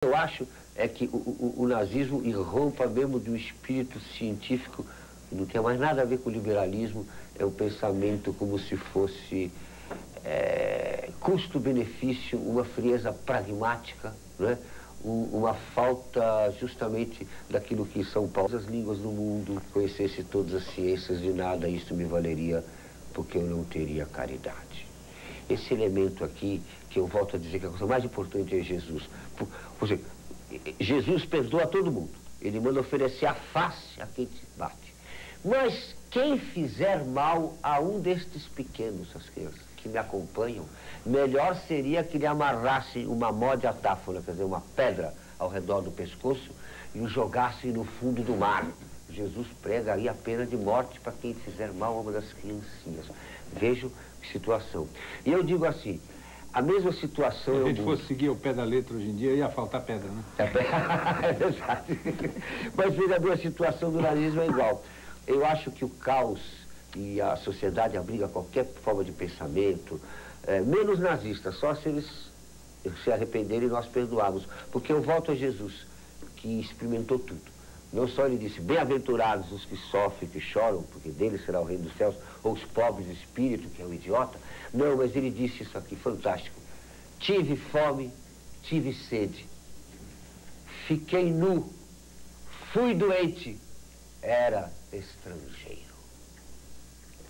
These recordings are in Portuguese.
Eu acho é que o nazismo irrompa mesmo de um espírito científico, não tem mais nada a ver com o liberalismo, é um pensamento como se fosse custo-benefício, uma frieza pragmática, né? Uma falta justamente daquilo que São Paulo, as línguas do mundo, conhecesse todas as ciências, de nada isso me valeria, porque eu não teria caridade. Esse elemento aqui, que eu volto a dizer que a coisa mais importante é Jesus. Por exemplo, Jesus perdoa todo mundo. Ele manda oferecer a face a quem te bate. Mas quem fizer mal a um destes pequenos, as crianças que me acompanham, melhor seria que lhe amarrasse uma mó de atáfora, quer dizer, uma pedra ao redor do pescoço e o jogasse no fundo do mar. Jesus prega aí a pena de morte para quem fizer mal a uma das criancinhas. Vejo que situação. E eu digo assim, a mesma situação... Se a gente fosse seguir o pé da letra hoje em dia, ia faltar pedra, né? É verdade. Mas veja bem, a situação do nazismo é igual. Eu acho que o caos e a sociedade abriga qualquer forma de pensamento, menos nazistas, só se eles se arrependerem nós perdoarmos. Porque eu volto a Jesus, que experimentou tudo. Não só ele disse, bem-aventurados os que sofrem, que choram, porque deles será o reino dos céus, ou os pobres de espírito, que é um idiota. Não, mas ele disse isso aqui, fantástico. Tive fome, tive sede, fiquei nu, fui doente, era estrangeiro.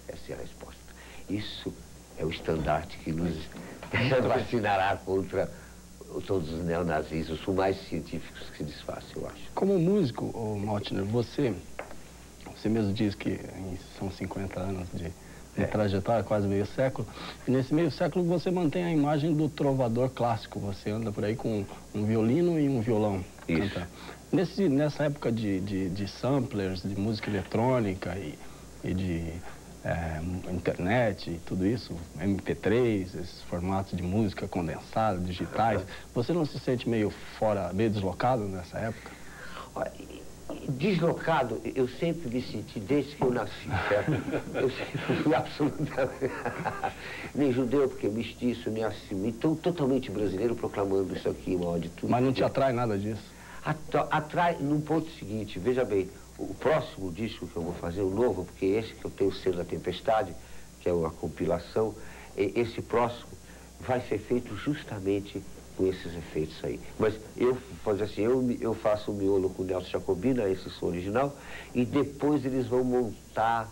Essa é a resposta. Isso é o estandarte que nos vacinará contra todos os neonazis, os mais científicos que se desfazem, eu acho. Como músico, Maltner, você mesmo diz que são 50 anos de trajetória, quase meio século, e nesse meio século você mantém a imagem do trovador clássico, você anda por aí com um violino e um violão. Isso. Nessa época de samplers, de música eletrônica e de internet e tudo isso, MP3, esses formatos de música condensada, digitais, você não se sente meio fora, meio deslocado nessa época? Deslocado, eu sempre me senti desde que eu nasci, certo? Eu sempre fui absolutamente... nem judeu, porque mestiço, nem assim, então totalmente brasileiro proclamando isso aqui, mal de tudo. Mas não te atrai nada disso? Atrai num ponto seguinte, veja bem, o próximo disco que eu vou fazer, o novo, porque esse que eu tenho, o Selo da Tempestade, que é a compilação, esse próximo vai ser feito justamente com esses efeitos aí. Mas eu faço o miolo com o Nelson Jacobina, esse som original, e depois eles vão montar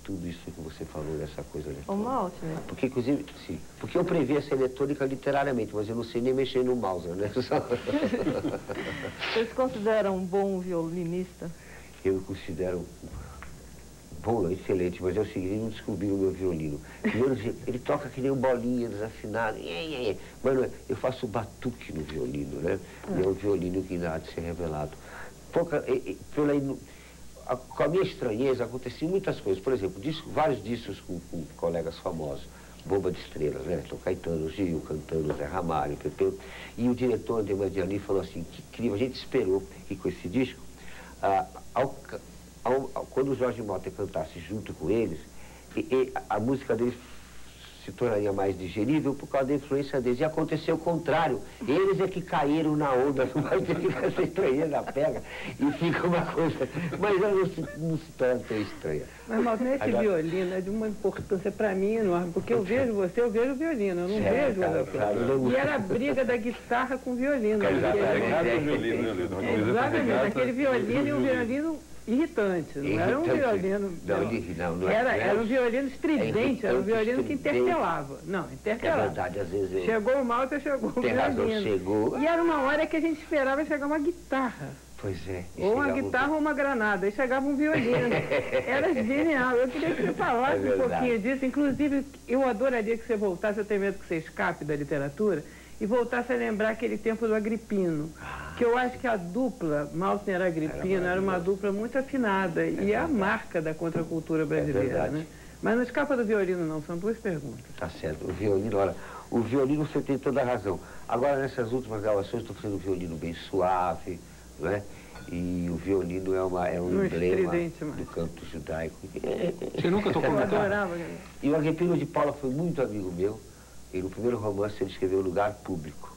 tudo isso que você falou, dessa coisa eletrônica. O Maltner? Porque, inclusive, sim, porque eu previ essa eletrônica literariamente, mas eu não sei nem mexer no mouse, né? Vocês consideram um bom violinista? Eu me considero bom, excelente, mas é o seguinte, não descobri o meu violino. Primeiro, ele toca que nem um bolinha desafinado, mas eu faço batuque no violino, né? E é um violino que ainda há de ser revelado. Com a minha estranheza, aconteciam muitas coisas. Por exemplo, vários discos com colegas famosos, Bomba de Estrelas, né? Tom Caetano, Gil, cantando Zé Ramalho, Pepeu. E o diretor de Madiani falou assim, que incrível, a gente esperou que com esse disco, quando o Jorge Mota cantasse junto com eles, a música deles se tornaria mais digerível por causa da influência deles. E aconteceu o contrário. Eles é que caíram na onda, mas essa estranheza pega e fica uma coisa... Mas ela não se torna tão estranha. Mas esse violino é de uma importância para mim enorme, porque eu vejo você, eu vejo o violino, eu não vejo outra coisa. E era a briga da guitarra com o violino. Exatamente, aquele violino e um violino irritante, não era um violino... Era um violino estridente, era um violino que interpelava. Não, interpelava. É verdade, às vezes... Chegou o Malta, chegou o violino. Tem razão, chegou... E era uma hora que a gente esperava chegar uma guitarra. Pois é. Ou uma guitarra ou uma granada. Aí chegava um violino. Era genial. Eu queria que você falasse um pouquinho disso. Inclusive, eu adoraria que você voltasse, eu tenho medo que você escape da literatura, e voltasse a lembrar aquele tempo do Agripino. Que eu acho que a dupla, Maltner e Agripino, era uma dupla muito afinada. E é a marca da contracultura brasileira, né? Mas não escapa do violino, não. São duas perguntas. Tá certo. O violino, olha, o violino você tem toda a razão. Agora, nessas últimas gravações, estou fazendo um violino bem suave, não é? E o violino é um emblema do canto judaico. Você nunca tocou Eu guitarra? adorava. E o Agripino de Paula foi muito amigo meu. E no primeiro romance ele escreveu Lugar Público,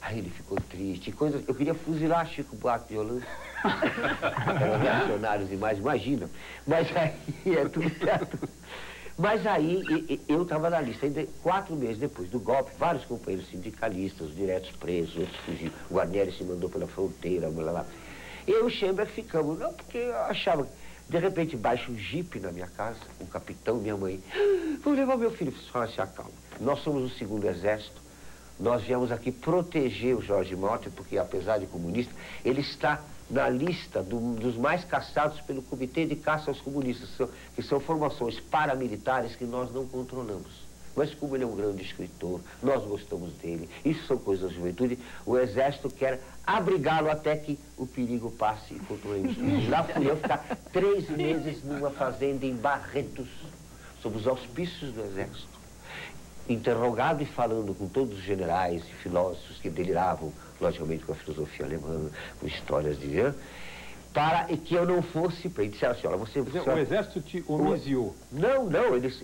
Aí ele ficou triste. Eu queria fuzilar Chico Buarque de Holanda. Eram reacionários demais, imagina. Mas aí é tudo certo. Mas aí eu estava na lista. Ainda 4 meses depois do golpe, vários companheiros sindicalistas, diretos presos, outros fugiram. O Guarnieri se mandou pela fronteira, blá, blá. Eu e o Schemberg ficamos, não, porque eu achava... De repente baixa um jipe na minha casa, o capitão, minha mãe. Vou levar meu filho. Fala, se acalma. Nós somos o 2º Exército. Nós viemos aqui proteger o Jorge Motta, porque apesar de comunista, ele está na lista dos mais caçados pelo Comitê de Caça aos Comunistas, que são formações paramilitares que nós não controlamos. Mas como ele é um grande escritor, nós gostamos dele, isso são coisas da juventude, o Exército quer abrigá-lo até que o perigo passe e controlemos tudo. Lá fui eu ficar 3 meses numa fazenda em Barretos, sob os auspícios do Exército, interrogado e falando com todos os generais e filósofos que deliravam, logicamente, com a filosofia alemã, com histórias de... para que eu não fosse... Eles disseram assim, olha, você... O Exército te homiziou. Não, eles...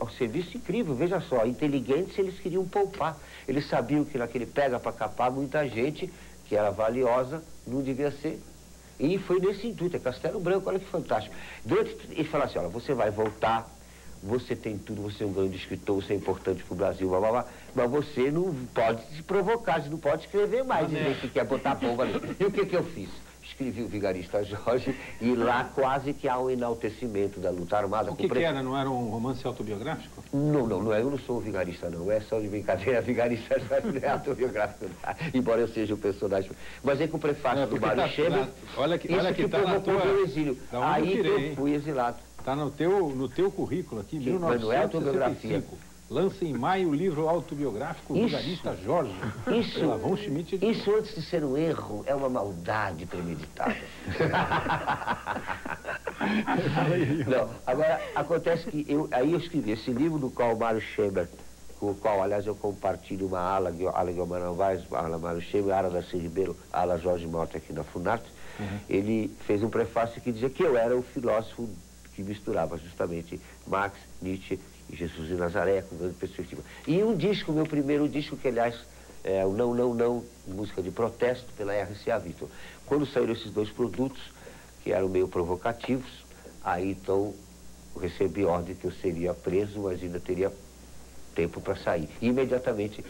O serviço incrível, veja só, inteligentes eles queriam poupar. Eles sabiam que naquele pega para capar muita gente que era valiosa, não devia ser. E foi nesse intuito, é Castelo Branco, olha que fantástico. Ele falou assim, olha, você vai voltar, você tem tudo, você é um grande escritor, você é importante para o Brasil, blá, blá, blá, mas você não pode se provocar, você não pode escrever mais, dizer que quer botar bomba ali. E o que eu fiz? Escrevi o Vigarista Jorge e lá quase que há um enaltecimento da luta armada. O que era? Não era um romance autobiográfico? Não é, eu não sou o vigarista, não. É só de brincadeira, Vigarista Jorge não é autobiográfico, não. Embora eu seja o personagem. Mas é com o prefácio do Mário Scheber. Olha que tá na tua... exílio. Aí eu fui exilado. Está no teu currículo aqui, 1965. Lança em maio o livro autobiográfico Vigarista Jorge. Isso antes de ser um erro, é uma maldade premeditada. Não, agora, acontece que eu escrevi esse livro do qual o Mário Scheber, com o qual, aliás, eu compartilho uma ala Guilherme Novaes, ala Mário Scheber, ala Darcy Ribeiro, ala Jorge Mota aqui na Funarte. Ele fez um prefácio que dizia que eu era o filósofo que misturava justamente Marx, Nietzsche e Jesus de Nazaré com grande perspectiva. E um disco, meu primeiro disco, que aliás é o Não, Não, Não, música de protesto pela RCA Victor. Quando saíram esses dois produtos, que eram meio provocativos, aí então eu recebi ordem que eu seria preso, mas ainda teria tempo para sair. E imediatamente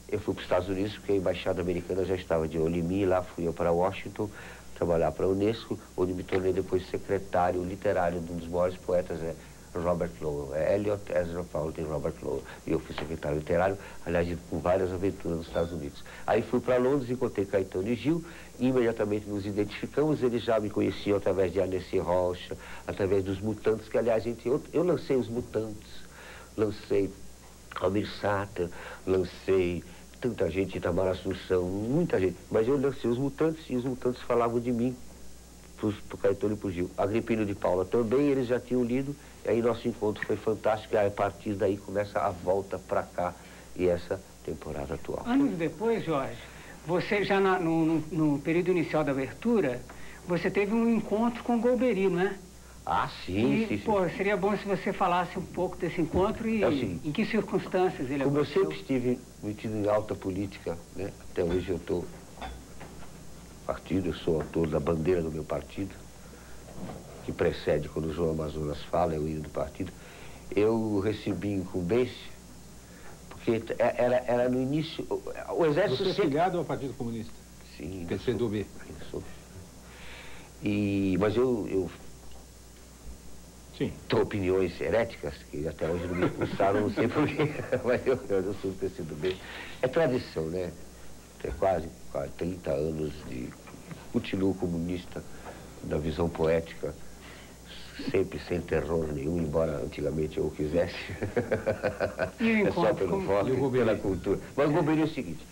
eu fui para os Estados Unidos, porque a embaixada americana já estava de olho em mim, lá fui eu para Washington, trabalhar para a Unesco, onde me tornei depois secretário literário de um dos maiores poetas, Robert Lowell, Eliot, Ezra Pound e Robert Lowell. E eu fui secretário literário, aliás, com várias aventuras nos Estados Unidos. Aí fui para Londres, encontrei Caetano e Gil, e imediatamente nos identificamos. Eles já me conheciam através de Annecy Rocha, através dos Mutantes, que aliás, eu lancei os Mutantes, lancei Almir Sater, lancei tanta gente, Itamar Assunção, muita gente. Mas eu lancei os Mutantes e os Mutantes falavam de mim pro Caetano e pro Gil. Agripino de Paula também, eles já tinham lido, e aí nosso encontro foi fantástico, e a partir daí começa a volta para cá, e essa temporada atual. Anos depois, Jorge, você já no período inicial da abertura, você teve um encontro com o Golbery, não é? Ah, sim, sim. Pô, seria bom se você falasse um pouco desse encontro e em que circunstâncias ele aconteceu. Como eu sempre estive metido em alta política, né? Até hoje eu estou partido, eu sou autor da bandeira do meu partido, que precede quando o João Amazonas fala, é o hino do partido. Eu recebi incumbência, porque era no início, o Exército... Você é filiado ao Partido Comunista? Sim. PCdoB? Ainda sou. Mas eu sim. Tenho opiniões heréticas, que até hoje não me expulsaram, não sei porquê, mas eu sou do PCdoB. É tradição, né? É quase 30 anos de continuo comunista, da visão poética, sempre sem terror nenhum, embora antigamente eu quisesse. É só pelo voto e pela cultura. Mas o Golbery é o seguinte,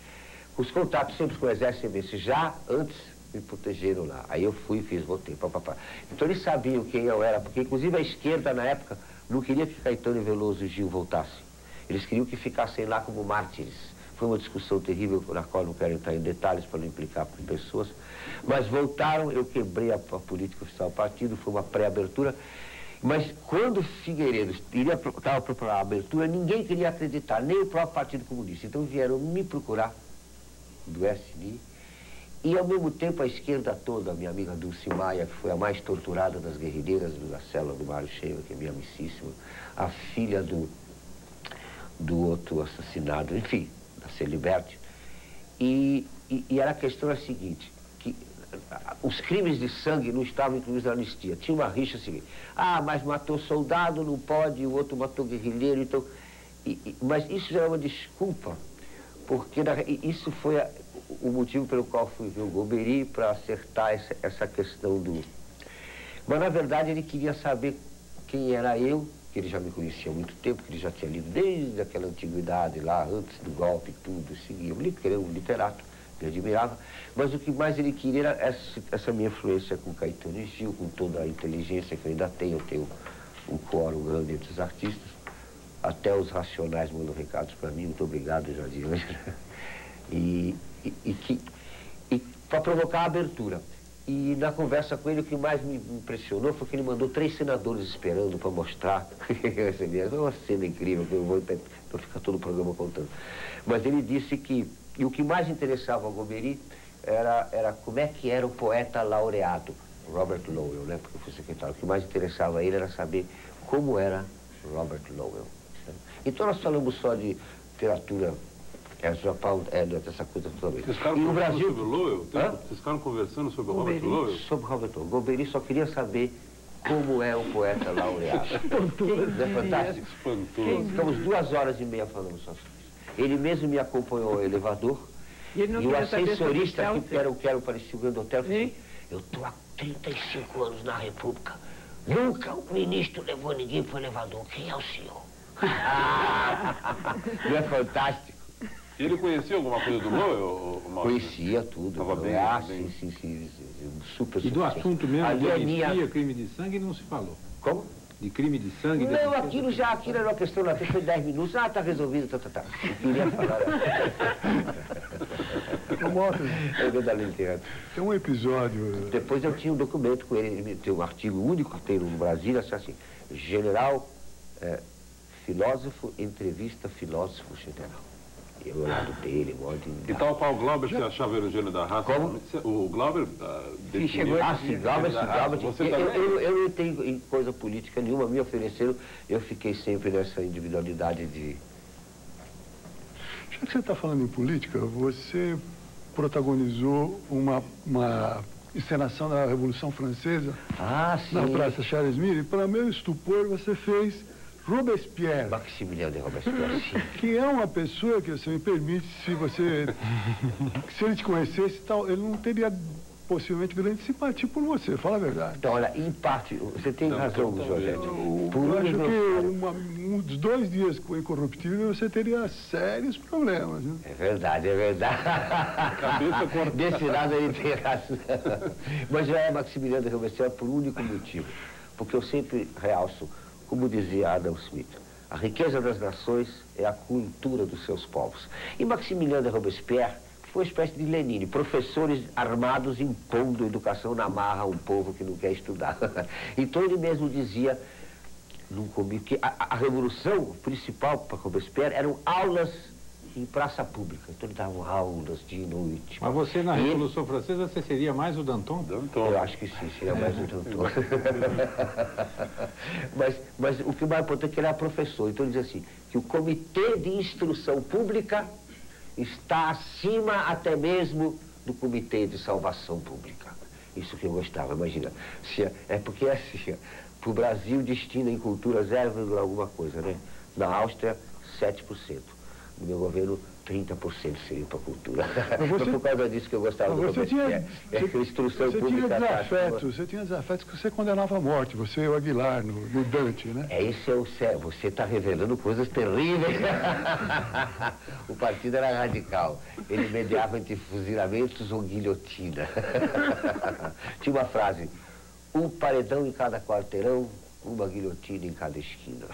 os contatos sempre com o Exército já antes me protegeram lá. Aí eu fui, voltei, papapá. Então eles sabiam quem eu era, porque inclusive a esquerda na época não queria que Caetano Veloso e Gil voltassem. Eles queriam que ficassem lá como mártires. Foi uma discussão terrível, na qual não quero entrar em detalhes para não implicar com pessoas. Mas voltaram, eu quebrei a política oficial do partido, foi uma pré-abertura. Mas quando Figueiredo estava para a abertura, ninguém queria acreditar, nem o próprio Partido Comunista. Então vieram me procurar, do SNI, e ao mesmo tempo a esquerda toda, a minha amiga Dulce Maia, que foi a mais torturada das guerrilheiras da célula do Mário Scheber, que é minha amicíssima, a filha do outro assassinado, enfim, da Celiberti. E a questão é a seguinte, que os crimes de sangue não estavam incluídos na anistia. Tinha uma rixa seguinte, mas matou soldado, não pode, o outro matou guerrilheiro, então... mas isso já é uma desculpa, porque isso foi o motivo pelo qual fui ver o Golbery para acertar essa questão do... Mas, na verdade, ele queria saber quem era eu, que ele já me conhecia há muito tempo, que ele já tinha lido desde aquela antiguidade lá, antes do golpe e tudo, seguia. Ele era um literato, me admirava, mas o que mais ele queria era essa minha influência com Caetano e Gil, com toda a inteligência que eu ainda tenho. Eu tenho um quórum grande entre os artistas, até os racionais mandam recados para mim, muito obrigado, Jardim Ângela. E para provocar a abertura. E na conversa com ele, o que mais me impressionou foi que ele mandou 3 senadores esperando para mostrar. É uma cena incrível, que eu vou ficar todo o programa contando. Mas ele disse que... E o que mais interessava ao Golbery era como é que era o poeta laureado. Robert Lowell, né? Porque eu fui secretário. O que mais interessava a ele era saber como era Robert Lowell. Então nós falamos só de literatura, Eliot, essa coisa totalmente. Vocês ficaram conversando sobre o Lowell? Vocês ficaram conversando sobre o Robert Lowell? Sobre Robert Lowell. Golbery só queria saber como é o poeta laureado. Não é fantástico? Espantoso. Ficamos 2h30 falando só sobre isso. Ele mesmo me acompanhou ao elevador. E o ascensorista, que era o parecia o grande hotel, falou: eu estou há 35 anos na República. Nunca o ministro levou ninguém para o elevador. Quem é o senhor? Não é fantástico? E ele conhecia alguma coisa do Lowell? Conhecia tudo. Estava bem, sim, super. E do assunto mesmo de anistia, crime de sangue, não se falou? Como? De crime de sangue? Não, aquilo era uma questão, foi 10 minutos, tá resolvido, tá. Eu queria falar. Tem um episódio... Depois eu tinha um documento com ele tem um artigo único que tem no Brasil, assim, general, filósofo, entrevista filósofo general. E o lado dele, o modo de... E tal qual o Glauber, você achava ele o gênio da raça? Como? O Glauber definiu... sim, Glauber. Você também? Eu não tenho em coisa política nenhuma, me ofereceram, eu fiquei sempre nessa individualidade de... Já que você está falando em política, você protagonizou uma encenação da Revolução Francesa na Praça Charles Mille, e para meu estupor você fez Robespierre. Maximiliano de Robespierre, sim. Que é uma pessoa que, você me permite, se ele te conhecesse, ele não teria possivelmente grande simpatia por você, fala a verdade. Então, olha, em parte, você tem razão, José. Eu acho que uns 2 dias com o Incorruptível você teria sérios problemas. Né? É verdade. Desse lado ele tem razão. Mas já é Maximiliano de Robespierre por um único motivo. Porque eu sempre realço, como dizia Adam Smith, a riqueza das nações é a cultura dos seus povos. E Maximiliano de Robespierre foi uma espécie de Lenine, professores armados impondo educação na marra a um povo que não quer estudar. Então ele mesmo dizia, que a revolução principal para Robespierre eram aulas em praça pública. Então ele dava aulas dia e noite. Mas você na Revolução Francesa, você seria mais o Danton? Eu acho que sim, seria mais o Danton. mas o que mais importante é que ele era professor. Então ele dizia assim, que o Comitê de Instrução Pública está acima até mesmo do Comitê de Salvação Pública. Isso que eu gostava, imagina. É porque assim, para o Brasil destina em cultura 0, alguma coisa, né? Na Áustria, 7%. No meu governo, 30% seria para a cultura. Mas por causa disso que eu gostava do Robespierre. Instrução pública. Você tinha desafetos que você condenava à morte, você e o Aguilar, no Dante, né? Esse é o céu. Você está revelando coisas terríveis. O partido era radical. Ele mediava entre fuzilamentos ou guilhotina. Tinha uma frase, um paredão em cada quarteirão, uma guilhotina em cada esquina.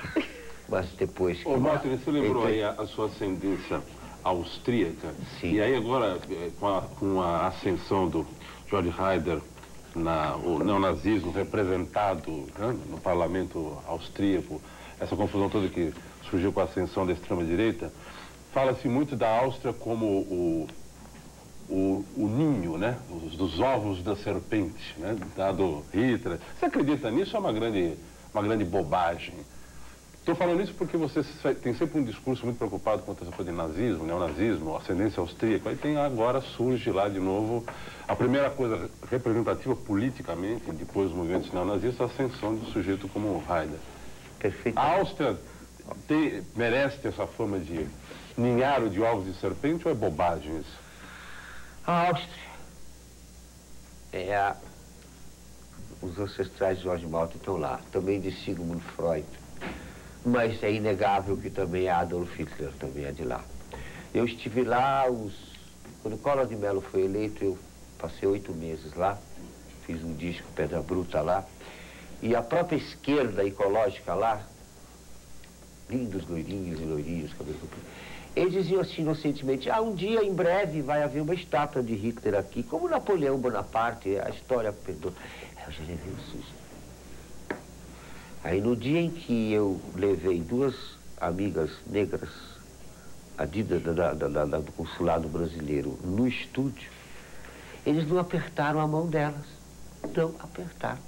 Mas depois... Ô, Martin, você lembrou aí a sua ascendência austríaca? Sim. E aí agora, com a ascensão do Georg Haider, o neonazismo representado, né, no parlamento austríaco, essa confusão toda que surgiu com a ascensão da extrema-direita, fala-se muito da Áustria como o ninho, né, dos ovos da serpente, né, dado Hitler. Você acredita nisso ou é uma grande bobagem? Estou falando isso porque você tem sempre um discurso muito preocupado com essa coisa de nazismo, neonazismo, ascendência austríaca. Aí agora surge lá de novo a primeira coisa representativa politicamente, depois dos movimentos neonazistas, a ascensão de um sujeito como Haider. Perfeito. A Áustria merece ter essa fama de ninharo de ovos de serpente ou é bobagem isso? A Áustria os ancestrais de George Malta estão lá, também de Sigmund Freud. Mas é inegável que também Adolf Hitler também é de lá. Eu estive lá, quando o Collor de Mello foi eleito, eu passei 8 meses lá, fiz um disco Pedra Bruta lá, e a própria esquerda ecológica lá, lindos loirinhos e loirinhos, cabelo comprido, eles diziam assim inocentemente, um dia, em breve, vai haver uma estátua de Hitler aqui, como Napoleão Bonaparte, a história perdoa. Eu já levei um susto. Aí no dia em que eu levei 2 amigas negras, do consulado brasileiro, no estúdio, eles não apertaram a mão delas. não apertaram.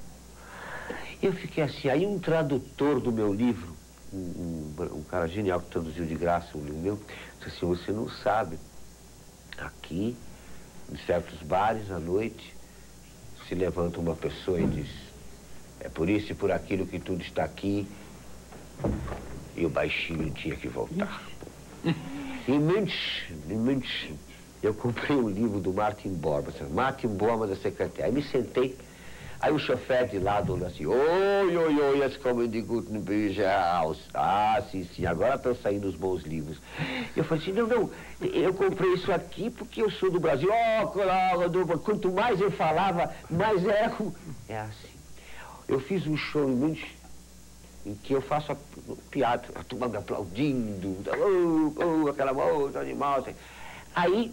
Eu fiquei assim, aí um tradutor do meu livro, um cara genial que traduziu de graça um livro meu, disse assim, você não sabe, aqui, em certos bares, à noite, se levanta uma pessoa e diz, é por isso e por aquilo que tudo está aqui, e o baixinho tinha que voltar. Imenso. Eu comprei um livro do Martin Bormann, da secretária. Aí me sentei, aí o chofer de lado olhou assim, oi, jetzt kommen die guten Bücher aus. Ah, sim, agora estão saindo os bons livros. Eu falei assim, não, eu comprei isso aqui porque eu sou do Brasil. Quanto mais eu falava, mais era como... É assim. Eu fiz um show em que eu faço a piada, a turma me aplaudindo, aquela moça, animal, assim. Aí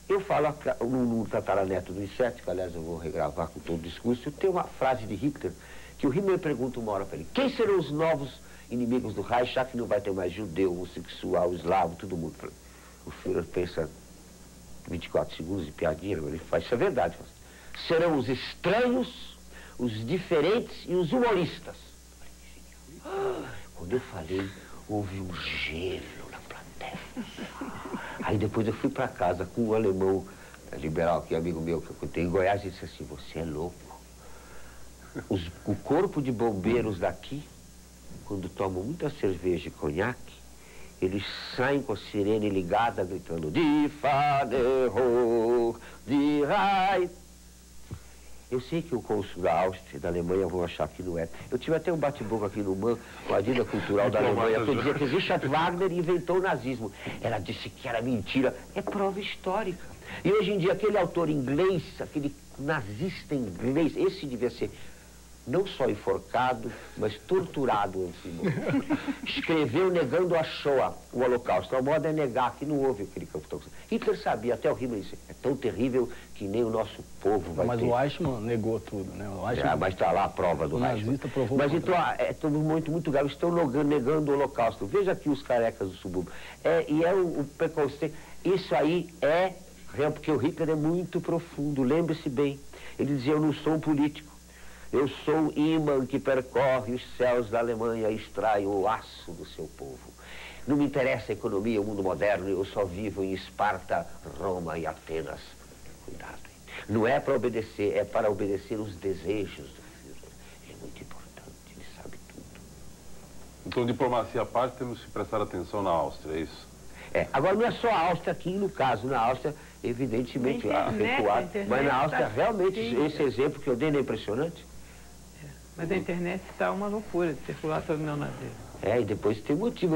eu falo no Tataraneto do Inseto, que aliás eu vou regravar com todo o discurso, tem uma frase de Hitler, que o Himmler pergunta uma hora para ele, quem serão os novos inimigos do Reich, já que não vai ter mais judeu, homossexual, eslavo, todo mundo. O Führer pensa 24 segundos de piadinha, ele faz, isso é verdade. Serão os estranhos, os diferentes e os humoristas. Quando eu falei, houve um gelo na plateia. Aí depois eu fui para casa com um alemão liberal, que é amigo meu, que eu tenho em Goiás, e disse assim, você é louco. O corpo de bombeiros daqui, quando tomam muita cerveja e conhaque, eles saem com a sirene ligada, gritando, Die Fahne, die Rhein. Eu sei que o cônsul da Áustria e da Alemanha vão achar que não é. Eu tive até um bate-boca aqui no MAN com a Dida Cultural da Alemanha, que dizia que Richard Wagner inventou o nazismo. Ela disse que era mentira. É prova histórica. E hoje em dia, aquele autor inglês, aquele nazista inglês, esse devia ser não só enforcado, mas torturado antes de morrer. Escreveu negando a Shoah, o Holocausto. A moda é negar que não houve aquele campo. Hitler sabia, até o Himmler disse, é tão terrível que nem o nosso povo vai ter. Mas o Eichmann negou tudo, né? O Eichmann... mas está lá a prova do Eichmann. Provou. Mas então, é tudo muito grave, estão negando o Holocausto. Veja aqui os carecas do subúrbio. E é o preconceito. Isso aí é real, porque o Hitler é muito profundo, lembre-se bem. Ele dizia, eu não sou um político. Eu sou um imã que percorre os céus da Alemanha e extrai o aço do seu povo. Não me interessa a economia, o mundo moderno, eu só vivo em Esparta, Roma e Atenas. Cuidado. Não é para obedecer, é para obedecer os desejos do Führer. Ele é muito importante, ele sabe tudo. Então, diplomacia à parte, temos que prestar atenção na Áustria, é isso? Agora não é só a Áustria aqui, no caso, na Áustria, evidentemente, recuado. Mas na Áustria, realmente, esse exemplo que eu dei não é impressionante? Mas a internet está uma loucura de circular sobre o meu navio. E depois tem motivo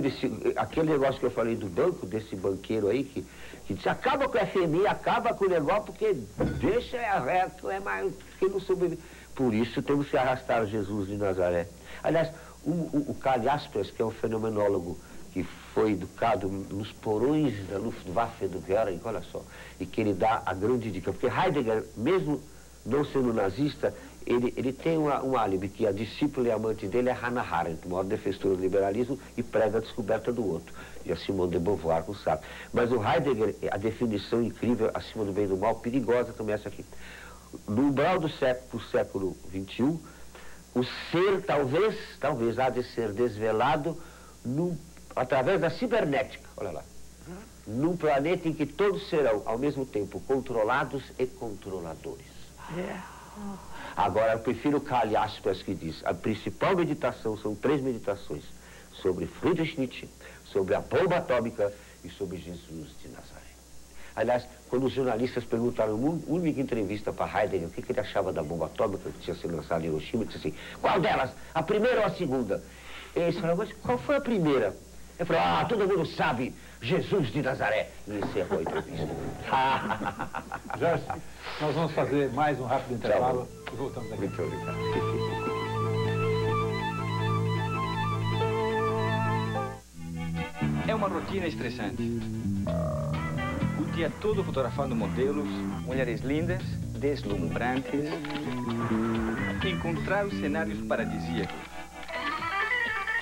aquele negócio que eu falei do banco, desse banqueiro aí, que disse, acaba com a FMI, acaba com o negócio, porque deixa reto, é mais que não sobrevive. Por isso temos que arrastar Jesus de Nazaré. Aliás, o Karl Jaspers, que é um fenomenólogo que foi educado nos porões da Luftwaffe do Goering, olha só, e que ele dá a grande dica, porque Heidegger, mesmo não sendo nazista, ele tem um álibi, que a discípula e amante dele é Hannah Arendt, maior defensora do liberalismo, e prega a descoberta do outro. E a Simone de Beauvoir, não sabe. Mas o Heidegger, a definição incrível, acima do bem e do mal, perigosa também essa aqui. No umbral do século XXI, o ser talvez há de ser desvelado através da cibernética, olha lá. Num planeta em que todos serão, ao mesmo tempo, controlados e controladores. Agora, eu prefiro Karl Jaspers, que diz, a principal meditação são 3 meditações, sobre Friedrich Nietzsche, sobre a bomba atômica e sobre Jesus de Nazaré. Aliás, quando os jornalistas perguntaram uma única entrevista para Heidegger o que ele achava da bomba atômica que tinha sido lançada em Hiroshima, ele disse assim, qual delas? A primeira ou a segunda? E eles falaram, mas qual foi a primeira? Ele falou, todo mundo sabe, Jesus de Nazaré. E encerrou a entrevista. Jorge, nós vamos fazer mais um rápido intervalo e voltamos aqui. Muito obrigado. É uma rotina estressante. O dia todo fotografando modelos, mulheres lindas, deslumbrantes. Encontrar os cenários paradisíacos.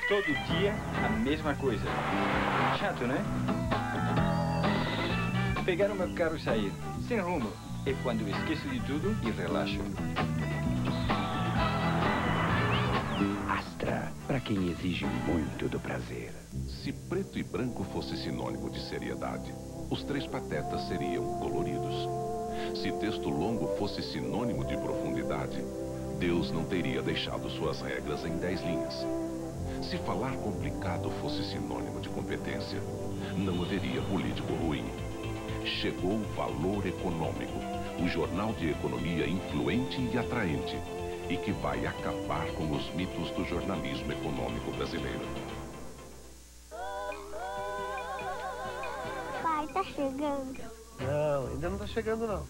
Todo dia a mesma coisa. Chato, né? Pegar o meu carro e sair, sem rumo, é quando eu esqueço de tudo e relaxo. quem exige muito do prazer. Se preto e branco fosse sinônimo de seriedade, os Três Patetas seriam coloridos. Se texto longo fosse sinônimo de profundidade, Deus não teria deixado suas regras em 10 linhas. Se falar complicado fosse sinônimo de competência, não haveria político ruim. Chegou o Valor Econômico, o jornal de economia influente e atraente, e que vai acabar com os mitos do jornalismo econômico brasileiro. Pai, tá chegando? Não, ainda não tá chegando, não.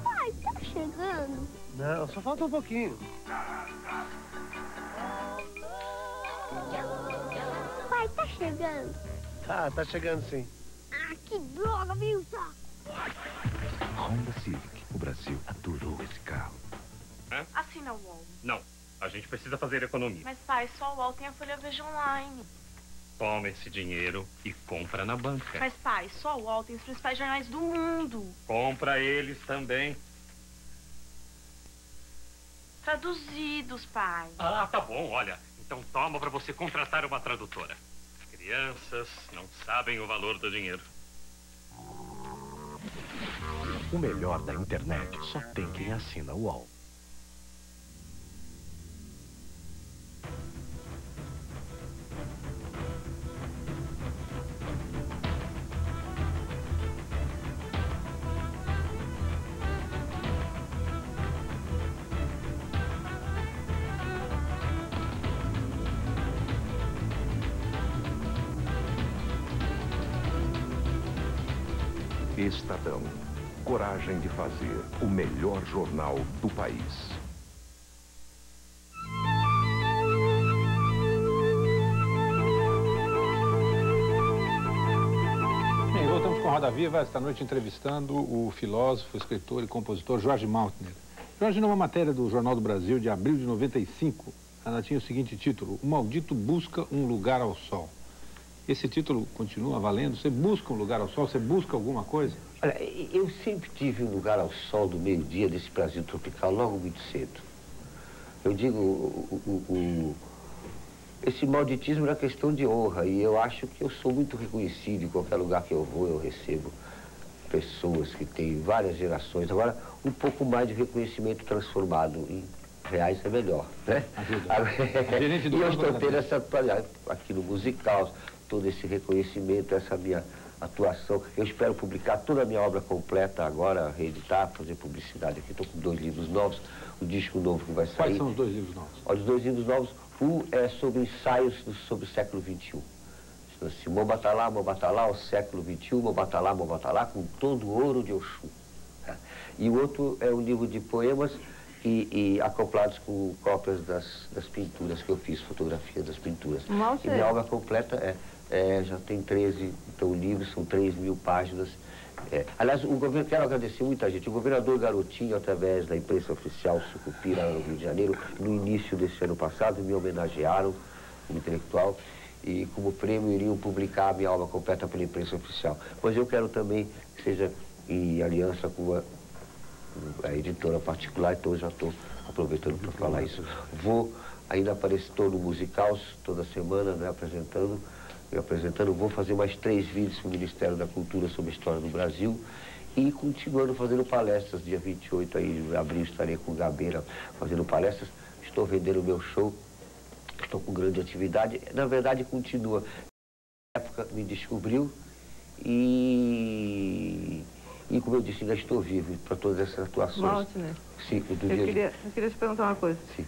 Pai, tá chegando? Não, só falta um pouquinho. Pai, tá chegando? Tá chegando sim. Ah, que droga, Wilson! Honda Civic. O Brasil adorou esse carro. Assina o UOL. Não, a gente precisa fazer economia. Mas, pai, só o UOL tem a Folha Veja Online. Toma esse dinheiro e compra na banca. Mas, pai, só o UOL tem os principais jornais do mundo. Compra eles também. Traduzidos, pai. Ah, tá bom, olha. Então toma para você contratar uma tradutora. Crianças não sabem o valor do dinheiro. O melhor da internet só tem quem assina o UOL. Estadão. Coragem de fazer o melhor jornal do país. Bem, voltamos com a Roda Viva, esta noite entrevistando o filósofo, escritor e compositor Jorge Maltner. Jorge, numa matéria do Jornal do Brasil de abril de 95, ela tinha o seguinte título: O Maldito Busca um Lugar ao Sol. Esse título continua valendo? Você busca um lugar ao sol? Você busca alguma coisa? Olha, eu sempre tive um lugar ao sol do meio-dia desse Brasil tropical, logo muito cedo. Eu digo, esse malditismo é uma questão de honra, e eu acho que eu sou muito reconhecido. Em qualquer lugar que eu vou, eu recebo pessoas que têm várias gerações. Agora, um pouco mais de reconhecimento transformado em reais é melhor, né? E eu estou tendo essa atualidade aqui no Musical, todo esse reconhecimento, essa minha atuação. Eu espero publicar toda a minha obra completa agora, reeditar, fazer publicidade aqui. Estou com 2 livros novos, um disco novo que vai sair. Quais são os 2 livros novos? Olha, os 2 livros novos, um é sobre ensaios sobre o século XXI. Chama-se Mobatalá, o século XXI, Mobatalá, com todo o ouro de Oxum. E o outro é um livro de poemas e acoplados com cópias das pinturas que eu fiz, fotografias das pinturas. Nossa, e minha obra completa já tem 13, então o livro são 3.000 páginas. Aliás, o governo, quero agradecer muita gente. O governador Garotinho, através da imprensa oficial Sucupira, no Rio de Janeiro, no início desse ano passado, me homenagearam como intelectual e como prêmio iriam publicar a minha obra completa pela imprensa oficial. Mas eu quero também que seja em aliança com a editora particular, então eu já estou aproveitando para falar isso. Ainda estou no Musical toda semana, né, apresentando, vou fazer mais 3 vídeos para o Ministério da Cultura sobre a história do Brasil e continuando fazendo palestras. Dia 28 aí, de abril, estarei com o Gabeira fazendo palestras. Estou vendendo o meu show, estou com grande atividade. Na verdade, continua. Na época me descobriu e como eu disse, ainda estou vivo para todas essas atuações. Maltner, sim, eu queria te perguntar uma coisa. Sim.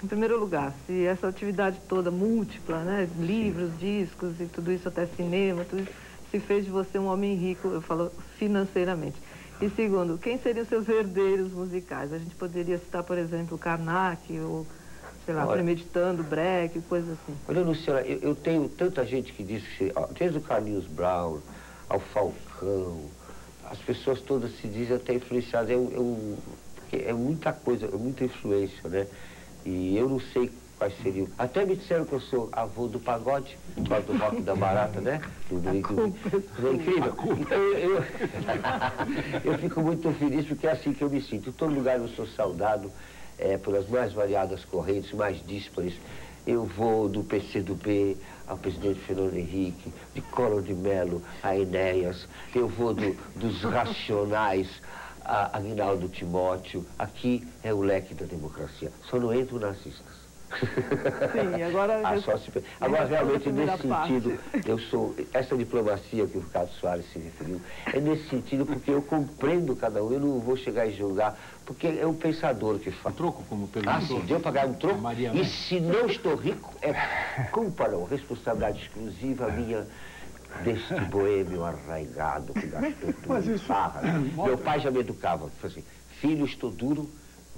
Em primeiro lugar, se essa atividade toda múltipla, né, livros, discos e tudo isso, até cinema, tudo isso, se fez de você um homem rico, eu falo financeiramente. E segundo, quem seriam seus herdeiros musicais? A gente poderia citar, por exemplo, Karnak ou, sei lá, Premeditando, Brecht, coisas assim. Olha, Luciana, eu tenho tanta gente que diz que, desde o Carlinhos Brown ao Falcão, as pessoas todas se dizem até influenciadas. É muita coisa, é muita influência, né? E eu não sei quais seriam. Até me disseram que eu sou avô do pagode, do rock da barata, né? É incrível. Então eu fico muito feliz porque é assim que eu me sinto. Em todo lugar eu sou saudado pelas mais variadas correntes, mais díspares. Eu vou do PCdoB ao presidente Fernando Henrique, de Collor de Mello a Enéas. Eu vou dos Racionais a Aguinaldo Timóteo. Aqui é o leque da democracia. Só não entro nazistas. Sim, agora... Agora, realmente, nesse sentido, eu sou... Essa diplomacia que o Ricardo Soares se referiu, é nesse sentido porque eu compreendo cada um, eu não vou chegar e julgar, porque é um pensador que faz. Um troco, como perguntou. Sim, deu pagar um troco. E se não estou rico, é culpa não, responsabilidade exclusiva minha deste boêmio arraigado que gastou tudo. Meu pai já me educava, assim, filho, estou duro,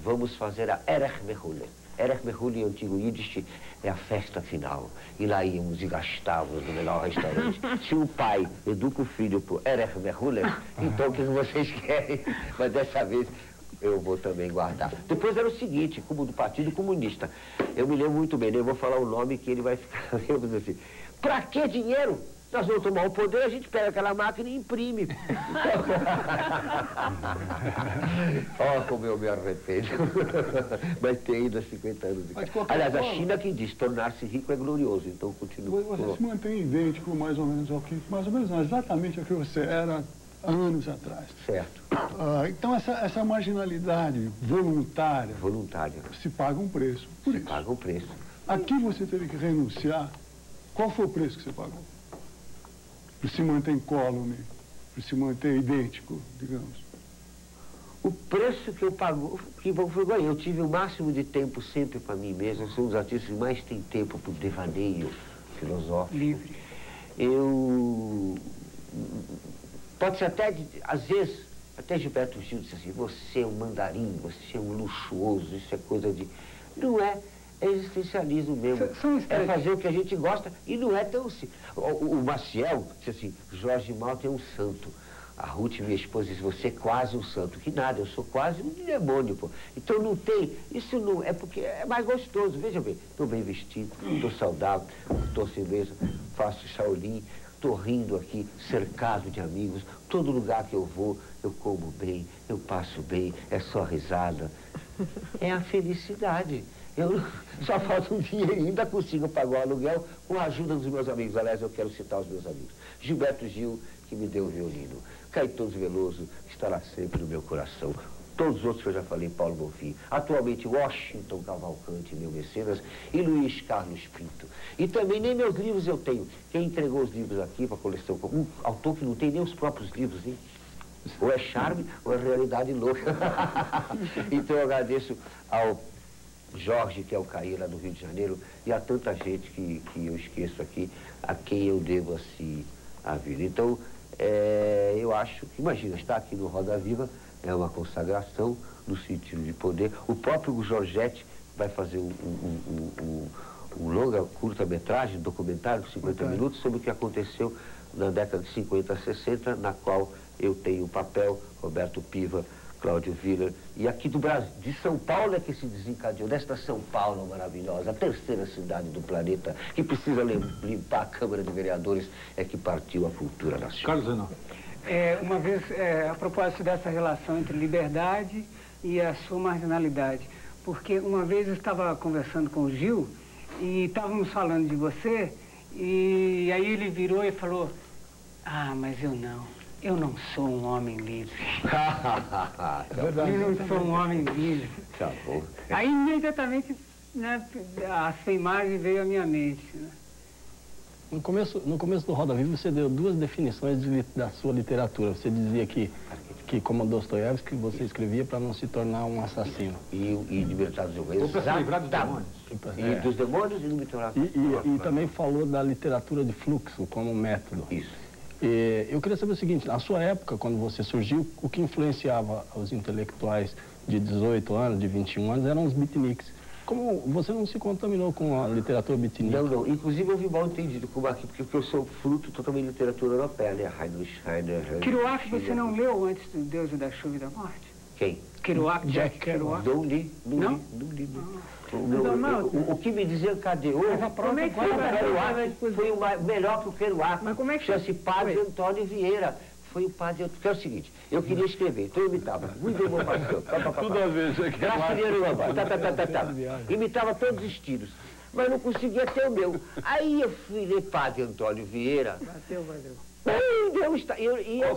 vamos fazer a Erech Mehule. Erech Mehule, em antigo Yiddish, é a festa final. E lá íamos e gastávamos no melhor restaurante. Se o pai educa o filho pro Erech Mehule, então o que vocês querem? Mas dessa vez eu vou também guardar. Depois era o seguinte, como do Partido Comunista. Eu me lembro muito bem, eu vou falar o nome que ele vai ficar lembrando assim. Pra que dinheiro? Nós vamos tomar o poder, a gente pega aquela máquina e imprime. Como eu me arrependo. Mas tem ainda 50 anos de casa. Aliás, a China que diz, tornar-se rico é glorioso, então continua. Você se mantém idêntico mais ou menos ao que, mais ou menos não, exatamente ao que você era anos atrás. Certo. Então essa marginalidade voluntária... Voluntária. Se paga um preço por isso. Se paga um preço. Aqui você teve que renunciar. Qual foi o preço que você pagou? Para se manter incólume, para se manter idêntico, digamos. O preço que eu pago, que foi igual. Eu tive o máximo de tempo sempre para mim mesmo. Eu sou um dos artistas que mais tem tempo para o devaneio filosófico. Livre. Pode ser até, às vezes, até Gilberto Gil disse assim, você é um mandarim, você é um luxuoso, isso é coisa de... Não é. É existencialismo mesmo. É fazer o que a gente gosta e não é tão... O Maciel disse assim, Jorge Malta é um santo. A Ruth, minha esposa, disse, você é quase um santo. Que nada, eu sou quase um demônio, pô. Então não tem... Isso não... É porque é mais gostoso. Veja bem, estou bem vestido, estou saudável, estou sem mesa, faço Shaolin, estou rindo aqui, cercado de amigos. Todo lugar que eu vou, eu como bem, eu passo bem, é só risada. É a felicidade. Eu só falta um dinheiro e ainda consigo pagar o aluguel com a ajuda dos meus amigos. Aliás, eu quero citar os meus amigos. Gilberto Gil, que me deu o violino. Caetano Veloso, que estará sempre no meu coração. Todos os outros que eu já falei, Paulo Bonfim. Atualmente, Washington Cavalcante, meu mecenas, e Luiz Carlos Pinto. E também nem meus livros eu tenho. Quem entregou os livros aqui para a coleção? Um autor que não tem nem os próprios livros, hein? Ou é charme, ou é realidade louca. Então eu agradeço ao Jorge, que é o Caí lá do Rio de Janeiro, e a tanta gente que eu esqueço aqui, a quem eu devo assim a vida. Então, eu acho que, imagina, estar aqui no Roda Viva é uma consagração no sentido de poder. O próprio Georgette vai fazer um longa, curta-metragem, documentário de 50 minutos sobre o que aconteceu na década de 50 a 60, na qual eu tenho o papel, Roberto Piva, Cláudio Viller, e aqui do Brasil, de São Paulo é que se desencadeou, desta São Paulo maravilhosa, a terceira cidade do planeta, que precisa limpar a Câmara de Vereadores, é que partiu a cultura nacional. Carlos Renan. Uma vez, a propósito dessa relação entre liberdade e a sua marginalidade, porque uma vez eu estava conversando com o Gil, e estávamos falando de você, e aí ele virou e falou, mas eu não sou um homem livre. É verdade. Eu não sou um homem livre. Tá bom. Aí imediatamente, né, a sua imagem veio à minha mente. Né? No começo do Roda Viva, você deu duas definições da sua literatura. Você dizia que como Dostoiévski, você escrevia para não se tornar um assassino. E libertar dos demônios. Ou para se livrar dos demônios. E dos demônios e do litoral. E também falou da literatura de fluxo como método. Isso. Eu queria saber o seguinte, na sua época, quando você surgiu, o que influenciava os intelectuais de 18 anos, de 21 anos, eram os beatniks. Como você não se contaminou com a literatura beatnik? Não. Inclusive eu vi mal entendido como aqui, porque eu sou fruto totalmente de literatura europeia, né? Heinrich Heine. Kerouac, você não leu antes do Deus da Chuva e da Morte? Quem? Kerouac, Jack Kerouac. Não li. O que me desencadeou como é que foi melhor que o Kerouac. Mas como é que chama-se Padre Antônio Vieira. Foi o padre, que é o seguinte, eu queria escrever, então eu imitava, muito bom pastor, toda vez imitava todos os estilos, mas não conseguia ter o meu. Aí eu fui ler Padre Antônio Vieira. Bateu, valeu.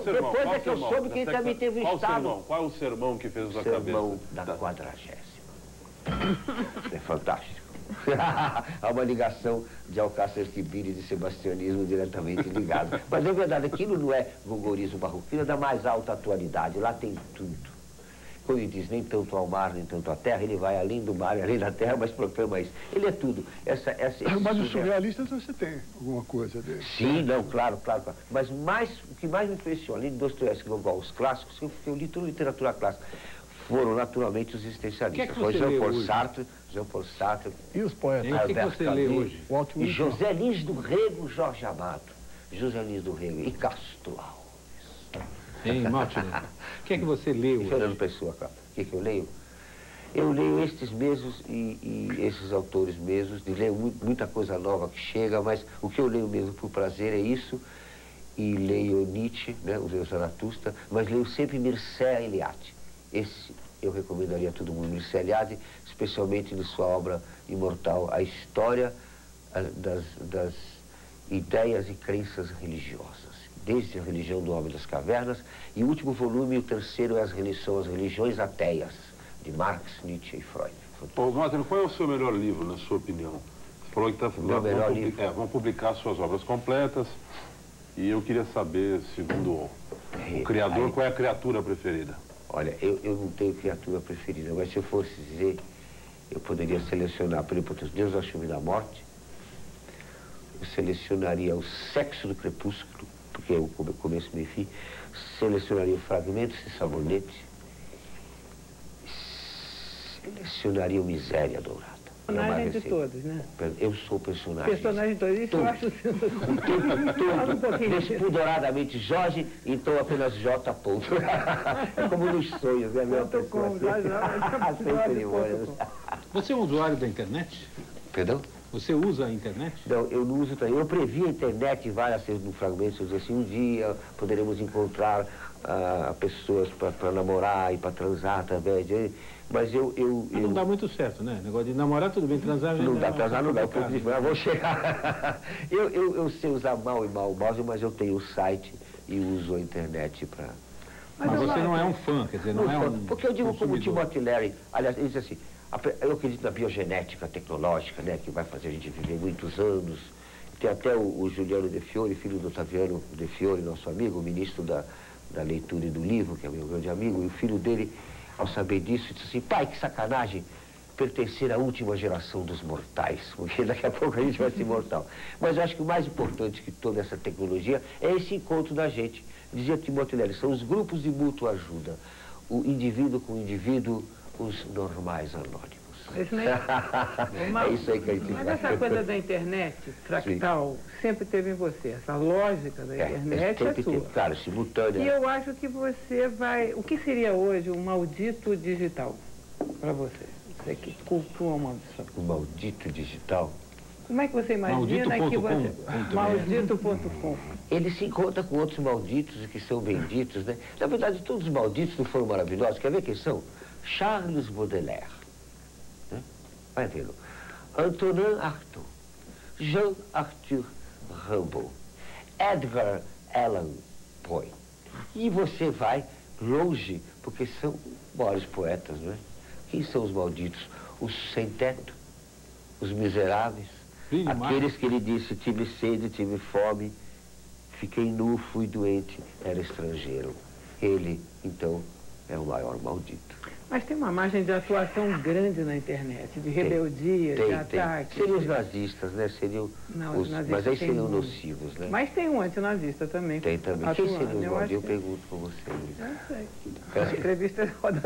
Depois é que eu soube que ele também teve um estado. Qual é o sermão que fez a sua cabeça? Sermão da 40ª. É fantástico. Há uma ligação de Alcácer Quibir e de sebastianismo diretamente ligado. Mas é verdade, aquilo não é gogorismo barroquino, é da mais alta atualidade. Lá tem tudo. Como ele diz, nem tanto ao mar, nem tanto à terra, ele vai além do mar e além da terra, mas proclama isso. Ele é tudo. Mas os surrealistas você tem alguma coisa dele? Sim, não, claro. Mas o que mais me impressiona, além de Dostoiévski, Gogol, os clássicos, eu li toda a literatura clássica, foram naturalmente os existencialistas. Foi Jean-Paul Sartre. E os poetas? O que você lê hoje? E José Lins do Rego, Jorge Amado. José Lins do Rego e Castro Alves. Hein, Maltner? O que é que você lê hoje? Fernando Pessoa, cara. O que eu leio? Eu leio estes mesmos e esses autores mesmos, de leio muita coisa nova que chega, mas o que eu leio mesmo por prazer é isso. E leio Nietzsche, né, o Zaratustra, mas leio sempre Mircea Eliade. Esse eu recomendaria a todo mundo, Mircea Eliade, especialmente de sua obra imortal, A História das Ideias e Crenças Religiosas, desde a religião do Homem das Cavernas, e o último volume, o terceiro, são as religiões ateias, de Marx, Nietzsche e Freud. Maltner, qual é o seu melhor livro, na sua opinião? Você falou que vão publicar suas obras completas, e eu queria saber, segundo o criador, qual é a criatura preferida? Olha, eu não tenho criatura preferida, mas se eu fosse dizer, eu poderia selecionar, por exemplo, Deus da Chuva e da Morte, eu selecionaria O Sexo do Crepúsculo, porque é o começo, meio e fim, selecionaria Fragmentos de Sabonete, selecionaria o Miséria Dourada. Personagem de todos, né? Eu sou personagem. Personagem de todos, isso eu acho sensacional. Despudoradamente Jorge, então apenas J. Ponto. É como nos sonhos, né? Você é um usuário da internet? Perdão? Você usa a internet? Não, eu não uso. Eu previ a internet várias vezes no fragmento. Eu dizia assim, um dia poderemos encontrar pessoas para namorar e para transar através de... Mas não dá muito certo, né? Negócio de namorar, tudo bem, transar... Não dá, transar não dá, eu vou chegar. Eu sei usar mal e mal o mouse, mas eu tenho o site e uso a internet para... Mas você não é um fã, quer dizer, não é um... Porque eu digo como o Timothy Leary, aliás, ele diz assim, eu acredito na biogenética tecnológica, né, que vai fazer a gente viver muitos anos. Tem até o Juliano De Fiore, filho do Ottaviano De Fiore, nosso amigo, o ministro da leitura e do livro, que é meu grande amigo, e o filho dele, ao saber disso, disse assim, pai, que sacanagem pertencer à última geração dos mortais, porque daqui a pouco a gente vai ser imortal. Mas eu acho que o mais importante que toda essa tecnologia é esse encontro da gente. Dizia Timothy Leary, são os grupos de mútua ajuda, o indivíduo com o indivíduo, os normais anônimos. Isso não é isso aí que a gente Mas essa coisa da internet, fractal, sempre teve em você. Essa lógica da internet é sua. Claro, simultânea. E eu acho que você vai... O que seria hoje um maldito digital para você? Você que cultua uma maldição. Um maldito digital? Como é que você imagina que você... Maldito.com. Ele se encontra com outros malditos que são benditos, né? Na verdade, todos os malditos não foram maravilhosos. Quer ver quem são? Charles Baudelaire. Né? Vai vê-lo. Antonin Artaud. Jean-Arthur Rimbaud. Edgar Allan Poe. E você vai longe, porque são maiores poetas, não é? Quem são os malditos? Os sem-teto, os miseráveis, aqueles que ele disse, tive sede, tive fome, fiquei nu, fui doente, era estrangeiro. Ele, então, é o maior maldito. Mas tem uma margem de atuação grande na internet, de rebeldia, de ataque. Seriam os nazistas, né? Seriam os nazistas, mas aí seriam nocivos, né? Mas tem um antinazista também. Tem também. Quem seria os malditos? Eu pergunto para você. Não sei. A entrevista roda